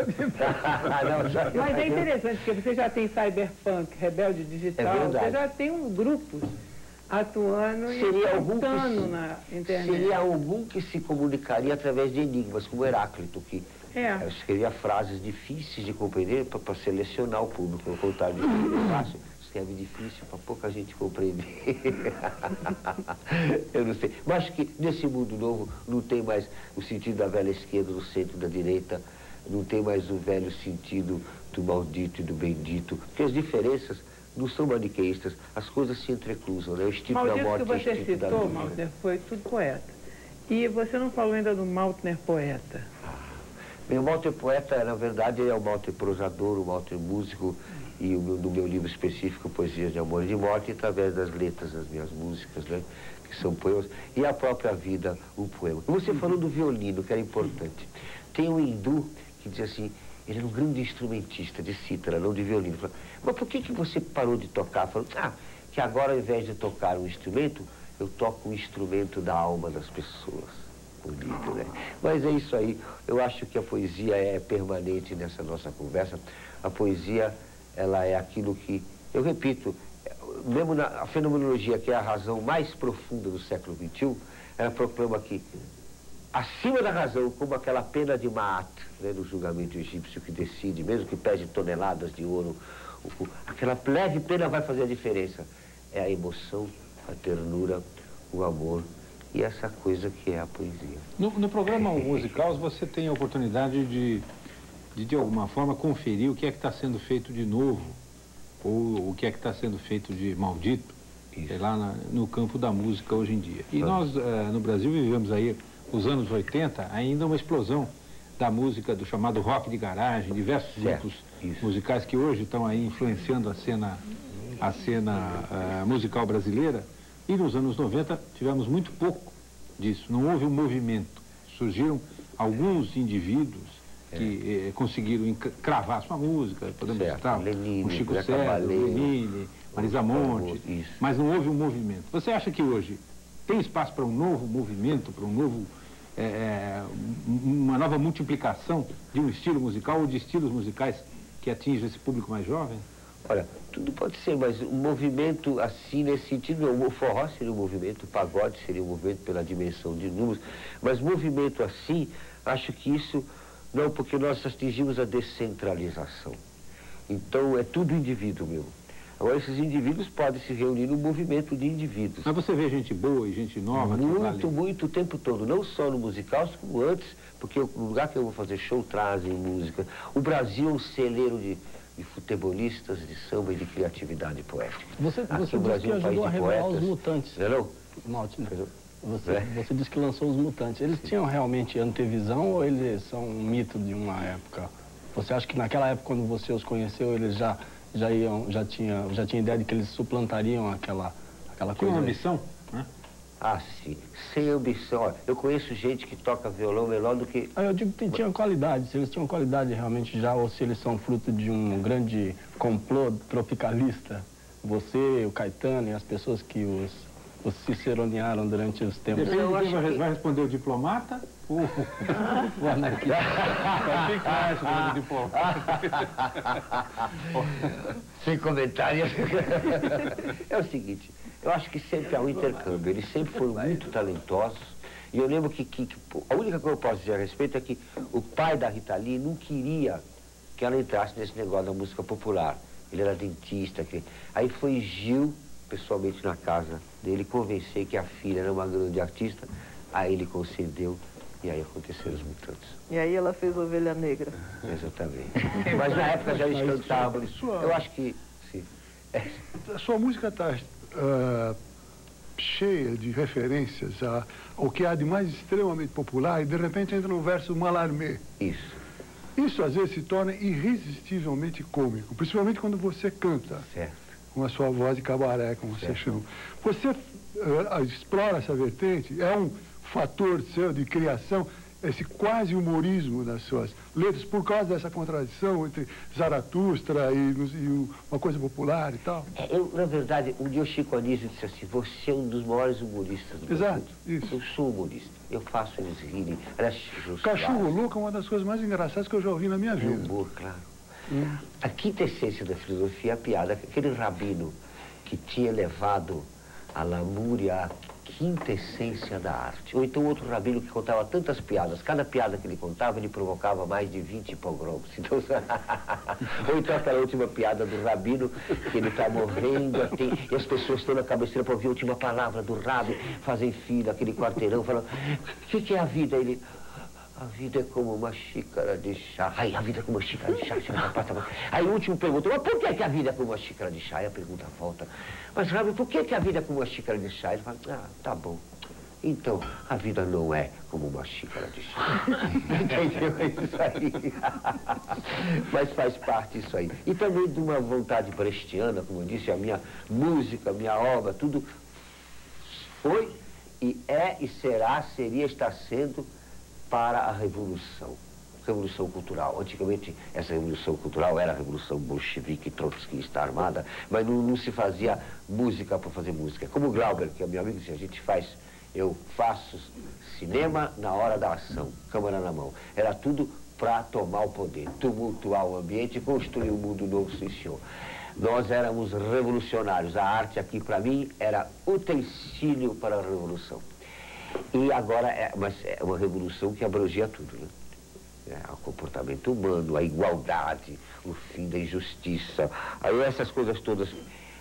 Mas é interessante, porque você já tem cyberpunk, rebelde digital, você já tem grupos atuando e lutando na internet. Seria algum que se comunicaria através de enigmas, como Heráclito, que Eu escrevia frases difíceis de compreender para selecionar o público. Ao contrário de escrever fácil, escreve difícil para pouca gente compreender. Eu não sei. Mas acho que nesse mundo novo não tem mais o sentido da velha esquerda no centro da direita, não tem mais o velho sentido do maldito e do bendito, porque as diferenças não são maniqueístas, as coisas se entrecruzam, né? O instinto da morte que você é o instinto da citou, vida. Maltner, foi tudo poeta. E você não falou ainda do Maltner poeta. Bem, o Maltner poeta, na verdade, é o Maltner prosador, o Maltner músico, e no meu livro específico, Poesias de Amor e de Morte, através das letras das minhas músicas, né? Que são poemas, e a própria vida, um poema. E você falou do violino, que era importante. Tem um hindu que diz assim, ele era um grande instrumentista de cítara, não de violino. Falou, mas por que você parou de tocar? Falou, que agora ao invés de tocar um instrumento, eu toco o instrumento da alma das pessoas. Bonito, né? Mas é isso aí. Eu acho que a poesia é permanente nessa nossa conversa. A poesia, ela é aquilo que, eu repito, mesmo a fenomenologia, que é a razão mais profunda do século XXI, ela proclama que acima da razão, como aquela pena de Maat, né, no julgamento egípcio que decide, mesmo que pese toneladas de ouro, aquela leve pena vai fazer a diferença. É a emoção, a ternura, o amor e essa coisa que é a poesia. No programa musical, você tem a oportunidade de alguma forma, conferir o que é que está sendo feito de novo, ou o que é que está sendo feito de maldito, lá no campo da música hoje em dia. E nós, no Brasil, vivemos aí os anos 80, ainda uma explosão da música, do chamado rock de garagem, diversos grupos musicais que hoje estão aí influenciando a cena musical brasileira. E nos anos 90 tivemos muito pouco disso, não houve um movimento. Surgiram alguns indivíduos que conseguiram cravar sua música, podemos citar o Chico César, o Lenine, Marisa Monte, mas não houve um movimento. Você acha que hoje tem espaço para um novo movimento, para uma nova multiplicação de um estilo musical ou de estilos musicais que atinja esse público mais jovem? Olha, tudo pode ser, mas um movimento assim, nesse sentido, não. O forró seria um movimento, o pagode seria um movimento pela dimensão de números, mas movimento assim, acho que isso não, porque nós atingimos a descentralização. Então, é tudo indivíduo meu. Agora, esses indivíduos podem se reunir num movimento de indivíduos. Mas você vê gente boa e gente nova? Muito, o tempo todo. Não só no musical, como antes, porque no lugar que eu vou fazer show, trazem música. O Brasil é um celeiro de futebolistas, de samba e de criatividade poética. Você disse que ajudou a revelar os Mutantes. Não? Maltner, você disse que lançou os Mutantes. Eles tinham realmente antevisão ou eles são um mito de uma época? Você acha que naquela época, quando você os conheceu, eles já tinha ideia de que eles suplantariam aquela coisa? Tinha uma ambição, né? Sim. Sem ambição. Olha, eu conheço gente que toca violão melhor do que... Eu digo que tinham qualidade, se eles tinham qualidade realmente já, ou se eles são fruto de um grande complô tropicalista. Você, o Caetano e as pessoas que os ciceronearam durante os tempos. Depende de quem vai responder, o diplomata ou o anarquista? Quem que vai responder o diplomata? Sem comentários. É o seguinte, eu acho que sempre há um intercâmbio. Eles sempre foram muito talentosos. E eu lembro que a única coisa que eu posso dizer a respeito é que o pai da Rita Lee não queria que ela entrasse nesse negócio da música popular. Ele era dentista. Aí foi Gil, pessoalmente na casa dele, convencer que a filha era uma grande artista. Aí ele concedeu e aí aconteceram os Mutantes. E aí ela fez Ovelha Negra. Exatamente. Mas na época já eles cantavam. Eu acho que sim. A sua música está cheia de referências ao que há de mais extremamente popular e de repente entra no verso Mallarmé. Isso às vezes se torna irresistivelmente cômico, principalmente quando você canta. Certo. Com a sua voz de cabaré, como você chama. Você explora essa vertente, é um fator seu de criação, esse quase humorismo das suas letras, por causa dessa contradição entre Zaratustra e uma coisa popular e tal? Na verdade, um dia o Chico Anísio disse assim, você é um dos maiores humoristas do mundo. Isso. Eu sou humorista, eu faço eles rirem. Cachorro Louco é uma das coisas mais engraçadas que eu já ouvi na minha vida. Humor, claro. A quinta essência da filosofia é a piada. Aquele rabino que tinha levado a lamúria quintessência da arte. Ou então outro rabino que contava tantas piadas, cada piada que ele contava, ele provocava mais de 20 pogroms. Então, ou então aquela última piada do rabino, que ele está morrendo, e as pessoas estão na cabeceira para ouvir a última palavra do rabino, fazem fila, aquele quarteirão, falam, o que é a vida? Ele, a vida é como uma xícara de chá. Ai, a vida é como uma xícara de chá. Aí o último perguntou, mas por que a vida é como uma xícara de chá? E a pergunta volta, mas Rabino, por que a vida é como uma xícara de chá? Ele fala, ah, tá bom. Então, a vida não é como uma xícara de chá. Entendeu? É isso aí. Mas faz parte isso aí. E também de uma vontade brechtiana, como eu disse, a minha música, a minha obra, tudo foi e é e será, seria, está sendo para a revolução cultural. Antigamente, essa revolução cultural era a revolução bolchevique, trotskista, armada, mas não se fazia música para fazer música. Como o Glauber, que é meu amigo, disse, eu faço cinema na hora da ação, câmera na mão. Era tudo para tomar o poder, tumultuar o ambiente e construir um mundo novo, sim, senhor. Nós éramos revolucionários. A arte aqui, para mim, era utensílio para a revolução. E agora é uma revolução que abrangia tudo, né? O comportamento humano, a igualdade, o fim da injustiça, aí essas coisas todas.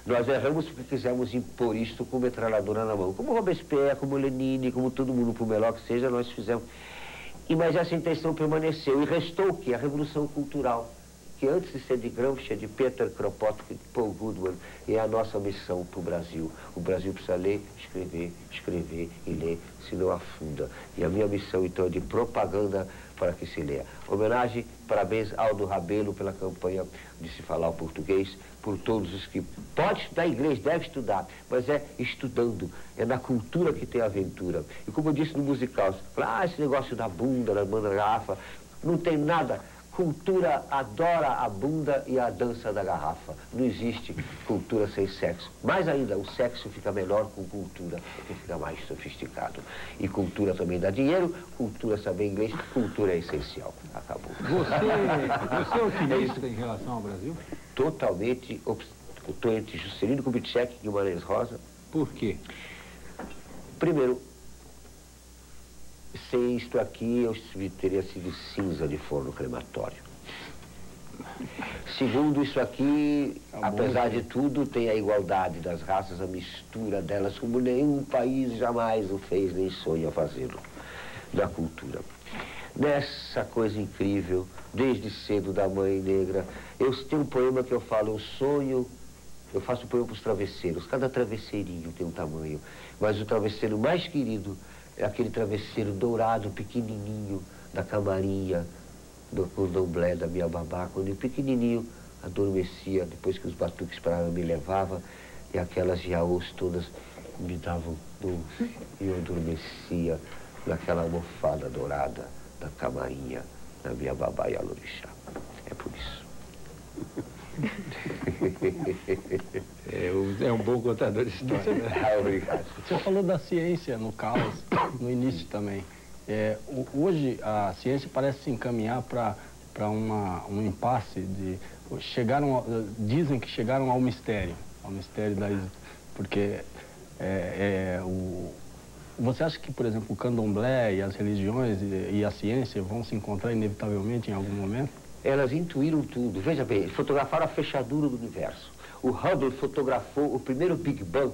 Nós erramos porque quisemos impor isto com metralhadora na mão. Como Robespierre, como Lenine, como todo mundo, por melhor que seja, nós fizemos. Mas essa intenção permaneceu. E restou o quê? A revolução cultural, que antes de ser de Gramsci, é de Peter Kropotkin, de Paul Goodman, e é a nossa missão para o Brasil. O Brasil precisa ler, escrever e ler, senão afunda. E a minha missão, então, é de propaganda para que se leia. Homenagem, parabéns ao Aldo Rabelo pela campanha de se falar o português, por todos os que pode estudar inglês, deve estudar, mas é estudando, é na cultura que tem aventura. E como eu disse no musical, esse negócio da bunda, da banda da garrafa, não tem nada. Cultura adora a bunda e a dança da garrafa. Não existe cultura sem sexo. Mais ainda, o sexo fica melhor com cultura, porque fica mais sofisticado. E cultura também dá dinheiro, cultura saber inglês, cultura é essencial. Acabou. Você é otimista em relação ao Brasil? Totalmente. Estou entre Juscelino Kubitschek e Guimarães Rosa. Por quê? Primeiro, sem isto aqui, eu teria sido cinza de forno crematório. Segundo, isso aqui, apesar de tudo, tem a igualdade das raças, a mistura delas, como nenhum país jamais o fez, nem sonha fazê-lo, da cultura. Nessa coisa incrível, desde cedo, da mãe negra, eu tenho um poema que eu falo, eu faço um poema para os travesseiros, cada travesseirinho tem um tamanho, mas o travesseiro mais querido é aquele travesseiro dourado, pequenininho, da camarinha, do candomblé da minha babá, quando eu pequenininho adormecia, depois que os batuques para me levavam, e aquelas jaôs todas me davam doce, e eu adormecia naquela almofada dourada da camarinha da minha babá e alorixá. É por isso. É um bom contador de história, né? Obrigado. Você falou da ciência no caos, no início também. Hoje a ciência parece se encaminhar para um impasse de... dizem que chegaram ao mistério porque você acha que, por exemplo, o candomblé e as religiões e a ciência vão se encontrar inevitavelmente em algum momento? Elas intuíram tudo. Veja bem, eles fotografaram a fechadura do universo. O Hubble fotografou o primeiro Big Bang,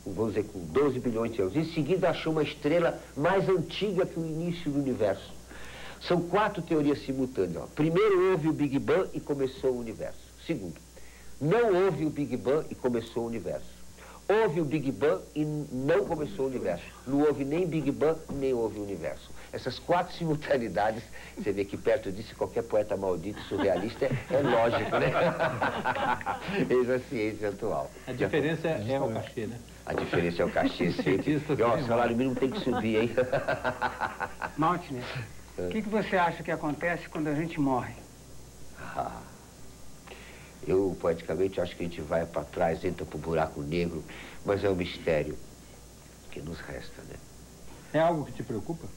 vamos dizer, com 12 bilhões de anos. Em seguida, achou uma estrela mais antiga que o início do universo. São 4 teorias simultâneas. Primeiro, houve o Big Bang e começou o universo. Segundo, não houve o Big Bang e começou o universo. Houve o Big Bang e não começou o universo. Não houve nem Big Bang, nem houve o universo. Essas 4 simultaneidades, você vê que perto disso qualquer poeta maldito, surrealista, é lógico, né? Eis a ciência atual. A diferença é o cachê, né? A diferença é o cachê, sempre. O salário mínimo tem que subir, hein? Maltner, o que você acha que acontece quando a gente morre? Eu, poeticamente, acho que a gente vai para trás, entra pro buraco negro, mas é um mistério que nos resta, né? É algo que te preocupa?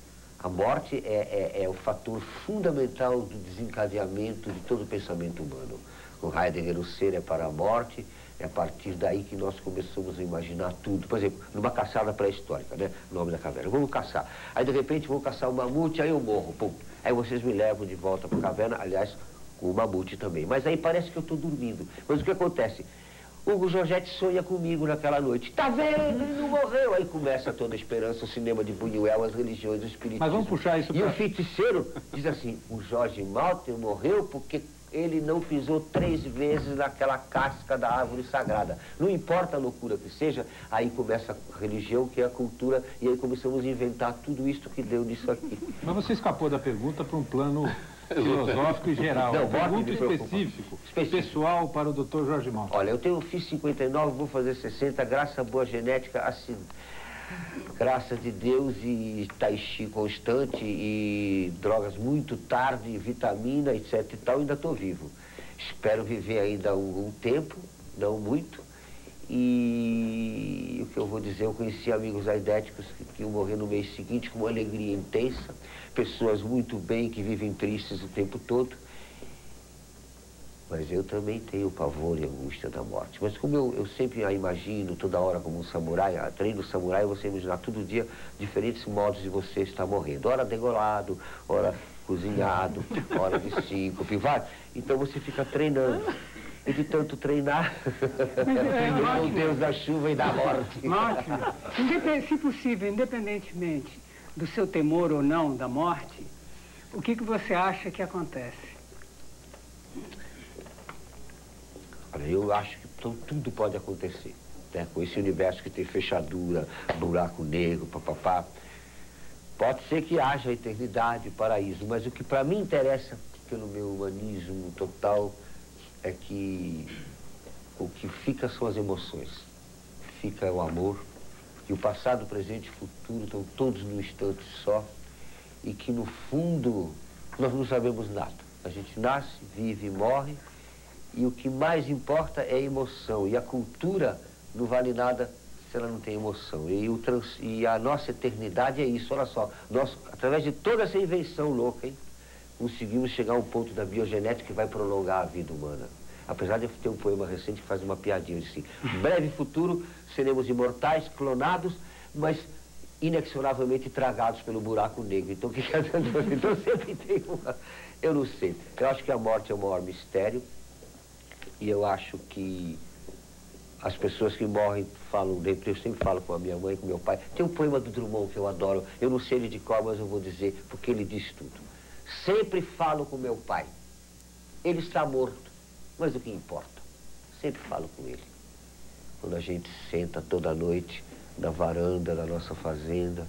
A morte é o fator fundamental do desencadeamento de todo o pensamento humano. O Heidegger, o ser é para a morte, é a partir daí que nós começamos a imaginar tudo. Por exemplo, numa caçada pré-histórica, né? O nome da caverna. Vamos caçar. Aí, de repente, vou caçar um mamute, aí eu morro. Pum. Aí vocês me levam de volta para a caverna, aliás, com o mamute também. Mas aí parece que eu estou dormindo. Mas o que acontece? Hugo Giorgetti sonha comigo naquela noite. Tá vendo? Ele não morreu. Aí começa toda a esperança, o cinema de Buñuel, as religiões, o espiritismo. Mas vamos puxar isso E o feiticeiro diz assim, o Jorge Maltner morreu porque ele não pisou 3 vezes naquela casca da árvore sagrada. Não importa a loucura que seja, aí começa a religião, que é a cultura, e aí começamos a inventar tudo isso que deu nisso aqui. Mas você escapou da pergunta para um plano filosófico e geral. Não, pergunta específico, pessoal para o Dr. Jorge Maltner. Olha, fiz 59, vou fazer 60, graças à boa genética, assim, graças de Deus e tai chi constante e drogas muito tarde, vitamina, etc e tal, ainda estou vivo. Espero viver ainda um tempo, não muito. E o que eu vou dizer, eu conheci amigos aidéticos que iam morrer no mês seguinte com uma alegria intensa, pessoas muito bem que vivem tristes o tempo todo. Mas eu também tenho pavor e angústia da morte. Mas como eu sempre a imagino toda hora como um samurai, treino samurai, você imaginar todo dia diferentes modos de você estar morrendo. Ora degolado, ora cozinhado, ora de síncope, vai. Então você fica treinando. E de tanto treinar, o Deus da chuva e da morte. Máximo, se possível, independentemente do seu temor ou não da morte, o que você acha que acontece? Olha, eu acho que tudo pode acontecer, né? Com esse universo que tem fechadura, buraco negro, papapá. Pode ser que haja eternidade, paraíso, mas o que para mim interessa, pelo meu humanismo total, é que o que fica são as emoções, fica o amor, e o passado, o presente e o futuro estão todos num instante só, e que no fundo nós não sabemos nada. A gente nasce, vive e morre, e o que mais importa é a emoção, e a cultura não vale nada se ela não tem emoção. E a nossa eternidade é isso, olha só, nós, através de toda essa invenção louca, hein, conseguimos chegar a um ponto da biogenética que vai prolongar a vida humana. Apesar de eu ter um poema recente que faz uma piadinha assim, breve futuro, seremos imortais, clonados, mas inexoravelmente tragados pelo buraco negro. Então, o que adianta? Então, sempre tem uma... Eu não sei. Eu acho que a morte é o maior mistério, e eu acho que as pessoas que morrem falam, eu sempre falo com a minha mãe, com meu pai. Tem um poema do Drummond que eu adoro, eu não sei ele de cor, mas eu vou dizer, porque ele diz tudo. Sempre falo com meu pai. Ele está morto, mas o que importa? Sempre falo com ele. Quando a gente senta toda noite na varanda da nossa fazenda,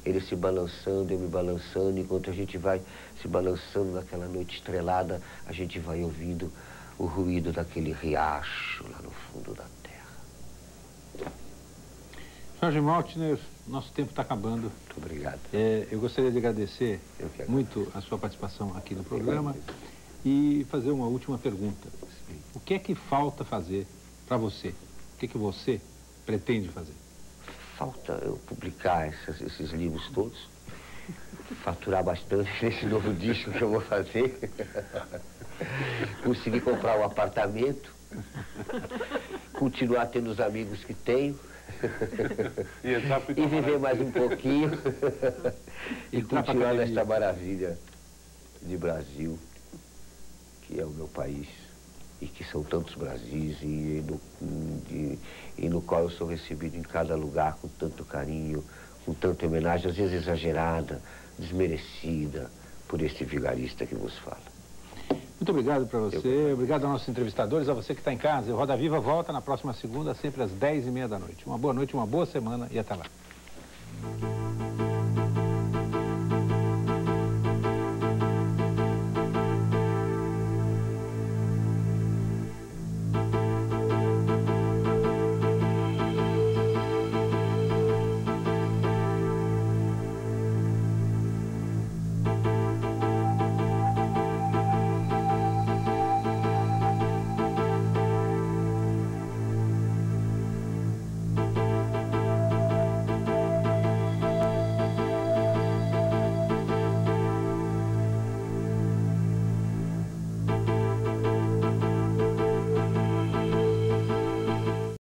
ele se balançando, eu me balançando, enquanto a gente vai se balançando naquela noite estrelada, a gente vai ouvindo o ruído daquele riacho lá no fundo da terra. Jorge Maltner, nosso tempo está acabando. Muito obrigado. Eu gostaria de agradecer muito a sua participação aqui no programa e fazer uma última pergunta. O que é que falta fazer para você? O que é que você pretende fazer? Falta eu publicar esses livros todos, faturar bastante nesse novo disco que eu vou fazer, conseguir comprar um apartamento, continuar tendo os amigos que tenho, e viver mais um pouquinho e continuar nesta maravilha de Brasil, que é o meu país, e que são tantos Brasis, e no qual eu sou recebido em cada lugar com tanto carinho, com tanta homenagem, às vezes exagerada, desmerecida, por este vigarista que vos fala. Muito obrigado para você, obrigado aos nossos entrevistadores, a você que está em casa. O Roda Viva volta na próxima segunda, sempre às 10h30 da noite. Uma boa noite, uma boa semana e até lá.